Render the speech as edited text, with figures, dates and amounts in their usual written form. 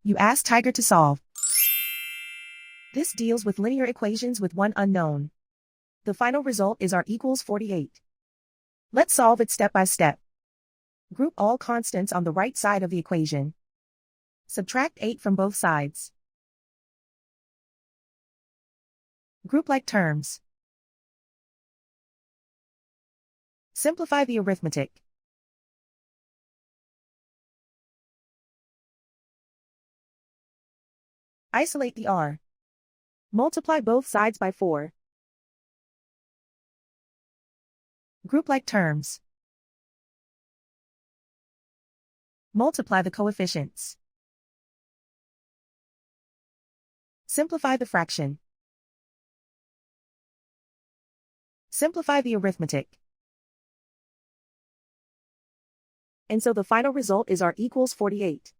You ask Tiger to solve. This deals with linear equations with one unknown. The final result is r equals 48. Let's solve it step by step. Group all constants on the right side of the equation. Subtract 8 from both sides. Group like terms. Simplify the arithmetic. Isolate the r. Multiply both sides by 4. Group like terms. Multiply the coefficients. Simplify the fraction. Simplify the arithmetic. And so the final result is r equals 48.